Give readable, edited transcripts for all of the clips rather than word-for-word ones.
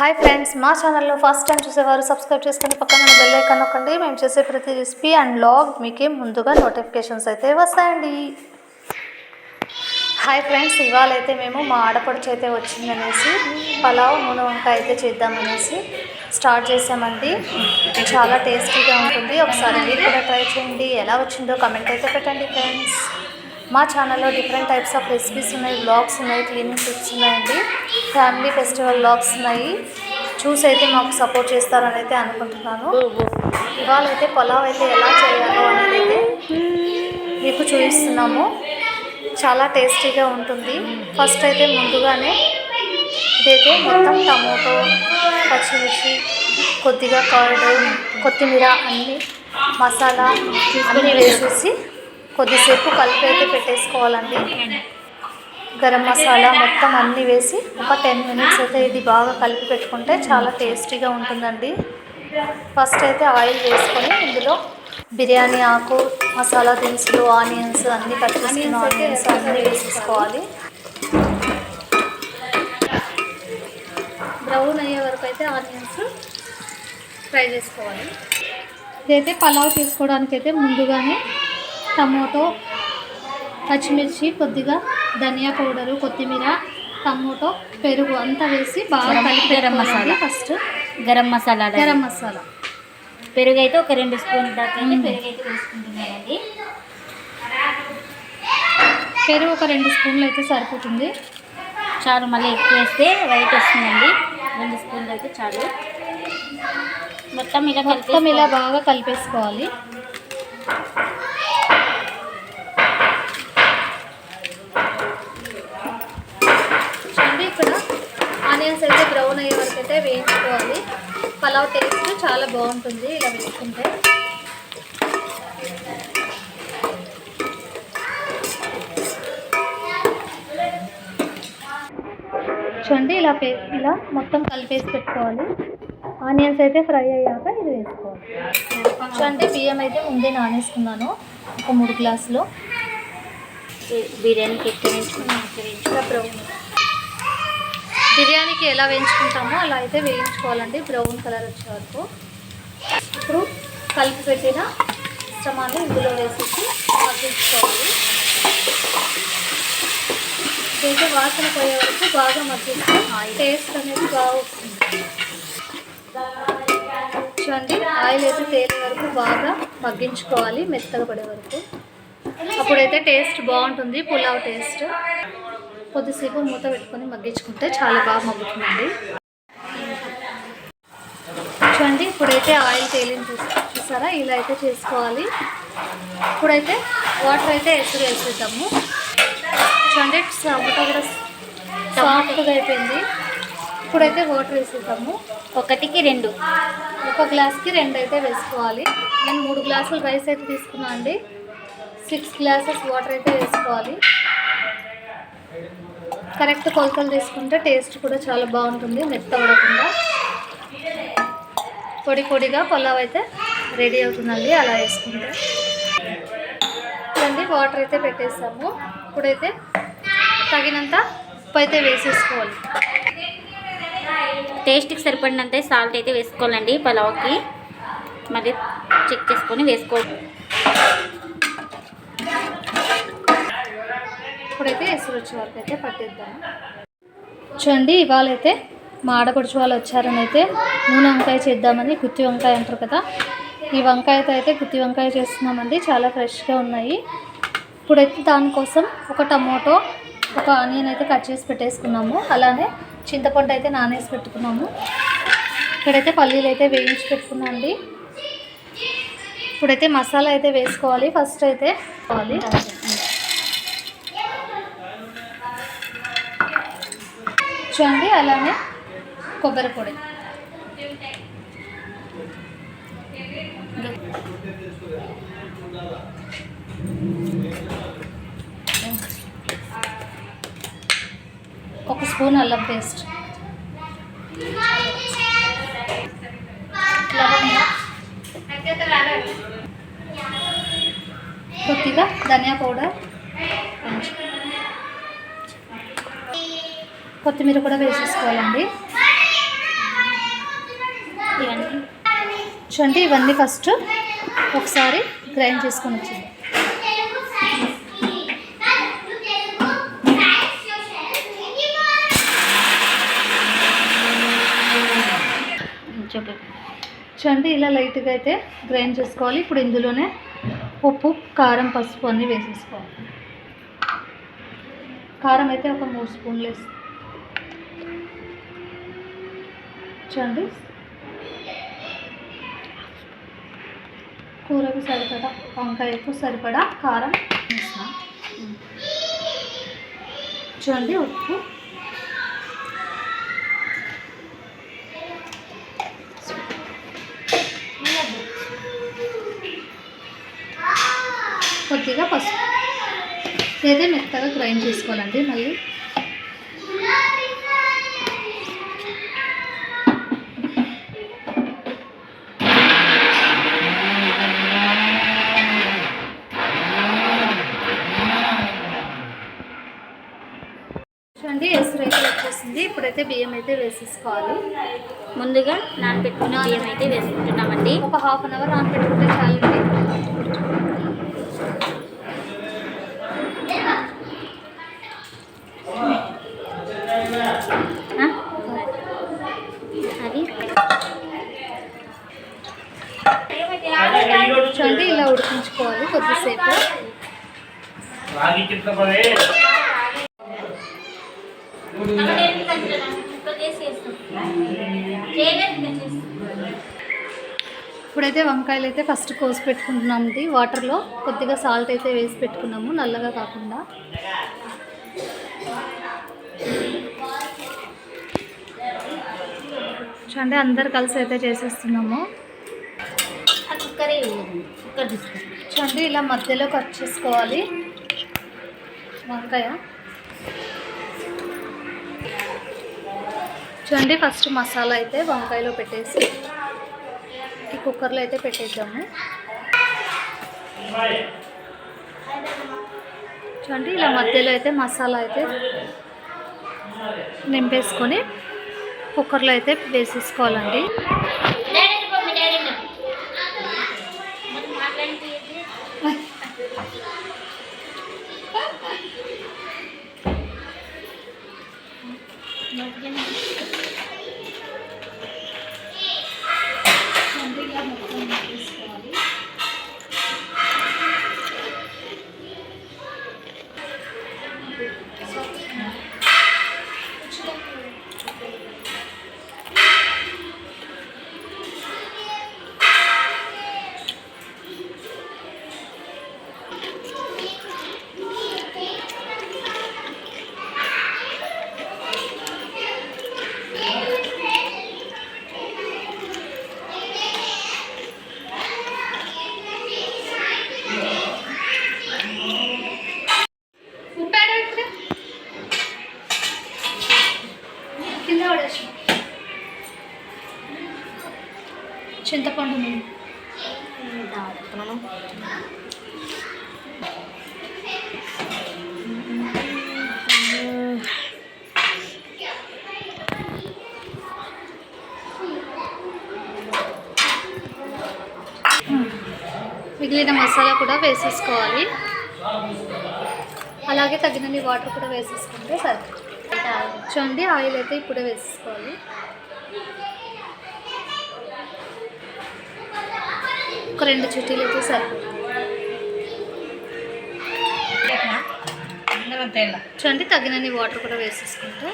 Hi friends, మా ఛానల్లో first time చూసేవారు సబ్స్క్రైబ్ చేసుకుని పక్కన బెల్ ఐకాన్ నొక్కండి. మేము చేసే ప్రతి రెసిపీ అండ్ వ్లాగ్ మీకే ముందుగా నోటిఫికేషన్స్ అయితే వస్తాయండి. హాయ్ ఫ్రెండ్స్, ఇవాళ అయితే మేము మా ఆడపడుచు అయితే వచ్చిందనేసి పలావ్ నూనె వంకాయ అయితే చేద్దామనేసి స్టార్ట్ చేసామండి. చాలా టేస్టీగా ఉంటుంది. ఒకసారి మీరు కూడా ట్రై చేయండి. ఎలా వచ్చిందో కమెంట్ అయితే పెట్టండి ఫ్రెండ్స్. మా ఛానల్లో డిఫరెంట్ టైప్స్ ఆఫ్ రెసిపీస్ ఉన్నాయి, వ్లాగ్స్ ఉన్నాయి, క్లీనింగ్ టిప్స్ ఉన్నాయండి, ఫ్యామిలీ ఫెస్టివల్ వ్లాగ్స్ ఉన్నాయి. చూసి అయితే మాకు సపోర్ట్ చేస్తారని అయితే అనుకుంటున్నాను. ఇవాళ అయితే పలావ్ అయితే ఎలా చేయాలో అనేది అయితే మీకు చూపిస్తున్నాము. చాలా టేస్టీగా ఉంటుంది. ఫస్ట్ అయితే ముందుగానే ఇదైతే మొత్తం టమోటో, పచ్చిమిర్చి, కొద్దిగా కర్డ్, కొత్తిమీర అన్ని మసాలా అన్నీ వేసేసి కొద్దిసేపు కలిపి అయితే పెట్టేసుకోవాలండి. గరం మసాలా మొత్తం అన్నీ వేసి ఒక 10 మినిట్స్ అయితే ఇది బాగా కలిపి పెట్టుకుంటే చాలా టేస్టీగా ఉంటుందండి. ఫస్ట్ అయితే ఆయిల్ వేసుకొని ఇందులో బిర్యానీ ఆకు, మసాలా దినుసులు, ఆనియన్స్ అన్నీ కట్ చేసుకున్న ఆనియన్స్ అన్నీ వేసేసుకోవాలి. బ్రౌన్ అయ్యే వరకు అయితే ఆనియన్స్ ఫ్రై చేసుకోవాలి. ఇదైతే పలావ్ చేసుకోవడానికి అయితే ముందుగానే టమోటో, పచ్చిమిర్చి, కొద్దిగా ధనియా పౌడరు, కొత్తిమీర, టమోటో, పెరుగు అంతా వేసి బాగా కలిపి గరం మసాలా, ఫస్ట్ గరం మసాలా, పెరుగు అయితే ఒక 2 స్పూన్ల దాకా పెరుగు అయితే వేసుకుంటున్నానండి. పెరుగు ఒక 2 స్పూన్లు అయితే సరిపోతుంది. చాలు, మళ్ళీ ఎక్కువ వేస్తే వైట్ వస్తుందండి. 2 స్పూన్లు అయితే చాలు. మొత్తం ఇలా బాగా కలిపేసుకోవాలి. ఇక్కడ ఆనియన్స్ అయితే బ్రౌన్ అయ్యే వరకు అయితే వేయించుకోవాలి. పలావ్ టేస్ట్ చాలా బాగుంటుంది ఇలా వేసుకుంటే. చూడండి, ఇలా మొత్తం కలిపేసి పెట్టుకోవాలి. ఆనియన్స్ అయితే ఫ్రై అయ్యాక ఇది వేసుకోవాలి. చూడండి, బియ్యం అయితే ముందే నానేసుకున్నాను ఒక 3 గ్లాసులు. బిర్యానీకి బిర్యానీకి ఎలా వేయించుకుంటామో అలా అయితే వేయించుకోవాలండి, బ్రౌన్ కలర్ వచ్చే వరకు. ఇప్పుడు కలిపి పెట్టిన మిశ్రమాన్ని ఇందులో వేసేసి మగ్గించుకోవాలి. ఇదైతే వాసన పోయే వరకు బాగా మగ్గిస్తే టేస్ట్ అనేది బాగా వస్తుంది. చూడండి, ఆయిల్ అయితే తేలే వరకు బాగా మగ్గించుకోవాలి, మెత్తగా పడే వరకు. అప్పుడైతే టేస్ట్ బాగుంటుంది, పులావ్ టేస్ట్. కొద్దిసేపు మూత పెట్టుకొని మగ్గించుకుంటే చాలా బాగా మగ్గుతుందండి. చూడండి, ఇప్పుడైతే ఆయిల్ తేలింది చూసారా, ఇలా అయితే చేసుకోవాలి. ఇప్పుడైతే వాటర్ అయితే వేసేద్దాము. చూడండి, టమాటో కూడా సాఫ్ట్గా అయిపోయింది. ఇప్పుడైతే వాటర్ వేసేద్దాము. 1కి 2, ఒక గ్లాస్కి 2 అయితే వేసుకోవాలి. నేను 3 గ్లాసులు రైస్ అయితే తీసుకున్నాను అండి. 6 గ్లాసెస్ వాటర్ అయితే వేసుకోవాలి. కరెక్ట్ కొలతలు తీసుకుంటే టేస్ట్ కూడా చాలా బాగుంటుంది, మెత్త పడకుండా. పొడిగా పలావ్ అయితే రెడీ అవుతుందండి అలా వేసుకుంటే. చూడండి, వాటర్ అయితే పెట్టేసాము. ఇప్పుడైతే తగినంత ఉప్పు అయితే వేసేసుకోవాలి. టేస్ట్కి సరిపడినంత సాల్ట్ అయితే వేసుకోవాలండి పలావ్కి. మళ్ళీ చెక్ చేసుకొని వేసుకోవాలి. ఇప్పుడైతే ఎసురు వచ్చే వరకు అయితే పట్టిద్దాము. చూడండి, ఇవాళ అయితే మా ఆడపడుచు వాళ్ళు వచ్చారని అయితే నూనె వంకాయ చేద్దామని, గుత్తి వంకాయ అంటారు కదా, ఈ వంకాయతో అయితే గుత్తి వంకాయ చేస్తున్నామండి. చాలా ఫ్రెష్గా ఉన్నాయి. ఇప్పుడైతే దానికోసం ఒక టమోటో, ఒక ఆనియన్ అయితే కట్ చేసి పెట్టేసుకున్నాము. అలానే చింతపండు అయితే నానేసి పెట్టుకున్నాము. ఇక్కడైతే పల్లీలు అయితే వేయించి పెట్టుకున్నాం అండి. ఇప్పుడైతే మసాలా అయితే వేసుకోవాలి. ఫస్ట్ అయితే చూడండి, అలానే కొబ్బరి పొడి, ఒక స్పూన్ అల్లం పేస్ట్, కొద్దిగా ధనియా పౌడర్, కొత్తిమీర కూడా వేసేసుకోవాలండి. ఇవన్నీ చూడండి ఇవన్నీ ఫస్ట్ ఒకసారి గ్రైండ్ చేసుకొని వచ్చింది. చెప్పు. చూడండి ఇలా లైట్గా అయితే గ్రైండ్ చేసుకోవాలి. ఇప్పుడు ఇందులోనే ఉప్పు, కారం, పసుపు అన్నీ వేసేసుకోవాలి. కారం అయితే ఒక 3 స్పూన్లు వేసి చూడండి. కూరకు సరిపడా, వంకాయకు సరిపడా కారం వేస్తాం. చూడండి ఉప్పు, కొద్దిగా పసుపు. ఇదైతే మెత్తగా గ్రైండ్ చేసుకోవాలండి. మళ్ళీ చూడండి ఎసురు అయితే వచ్చేసింది. ఇప్పుడైతే బియ్యం అయితే వేసేసుకోవాలి. ముందుగా నానబెట్టుకున్న బియ్యం అయితే వేసుకుంటున్నామండి. ఒక ½ అన్ అవర్ నానబెట్టుకుంటే చాలండి. అది చూడండి ఇలా ఉడికించుకోవాలి కొద్దిసేపు. ఇప్పుడైతే వంకాయలు అయితే ఫస్ట్ కోసి పెట్టుకుంటున్నామండి. వాటర్లో కొద్దిగా సాల్ట్ అయితే వేసి పెట్టుకున్నాము, నల్లగా కాకుండా. చూడండి అందరు కలిసి అయితే చేసేస్తున్నాము. చూడండి ఇలా మధ్యలో కట్ చేసుకోవాలి వంకాయ. చూడండి ఫస్ట్ మసాలా అయితే వంకాయలో పెట్టేసి ఈ కుక్కర్లో అయితే పెట్టేద్దాము. చూడండి ఇలా మధ్యలో అయితే మసాలా అయితే నింపేసుకొని కుక్కర్లో అయితే వేసేసుకోవాలండి. చింతపండు మిగిలిన మసాలా కూడా వేసేసుకోవాలి. అలాగే తగినన్ని వాటర్ కూడా వేసేసుకుంటే సరే. చూడండి ఆయిల్ అయితే ఇప్పుడే వేసేసుకోవాలి. ఒక 2 చిట్టీలు అయితే సరిపోతుంది. చూడండి తగినన్ని వాటర్ కూడా వేసేసుకుంటే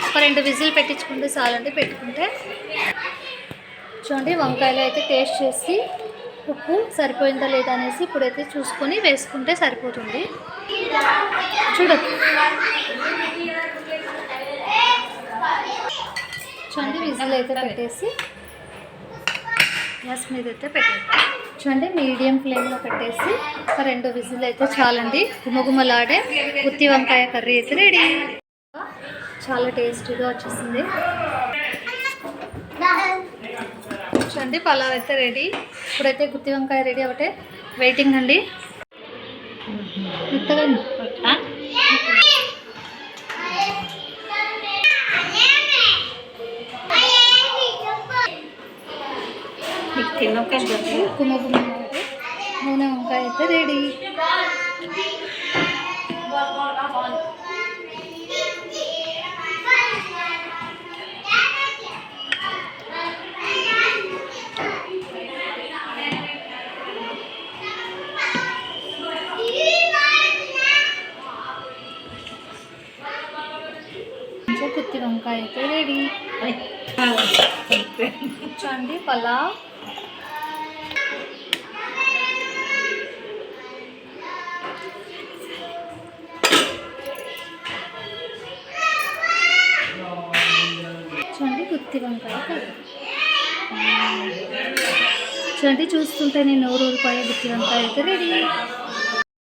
ఒక 2 విజిల్ పెట్టించుకుంటే చాలండి. పెట్టుకుంటే చూడండి వంకాయలు అయితే టేస్ట్ చేసి ఉప్పు సరిపోయిందా లేదా అనేసి ఇప్పుడైతే చూసుకొని వేసుకుంటే సరిపోతుంది. చూడండి చూడండి విజిల్ అయితే పెట్టేసి గ్యాస్ మీద అయితే పెట్టేసి చూడండి మీడియం ఫ్లేమ్లో పెట్టేసి ఒక 2 విజిల్ అయితే చాలండి. గుమగుమలాడే గుత్తి వంకాయ కర్రీ అయితే రెడీ. చాలా టేస్టీగా వచ్చేసింది. చూడండి పలావ్ అయితే రెడీ. ఇప్పుడైతే గుత్తి వంకాయ రెడీ ఒకటే వెయిటింగ్ అండి. మెత్తగా గుమ్మ గుమ్మ నూనె వంకాయ అయితే రెడీ. గుత్తి వంకాయ అయితే రెడీ. చూడండి పలావ్. చూడండి గుత్తి వంకాయ కర్రీ. చూడండి చూస్తుంటే నేను నోరు ఊరిపోయే గుత్తి వంకాయ అయితే రెడీ.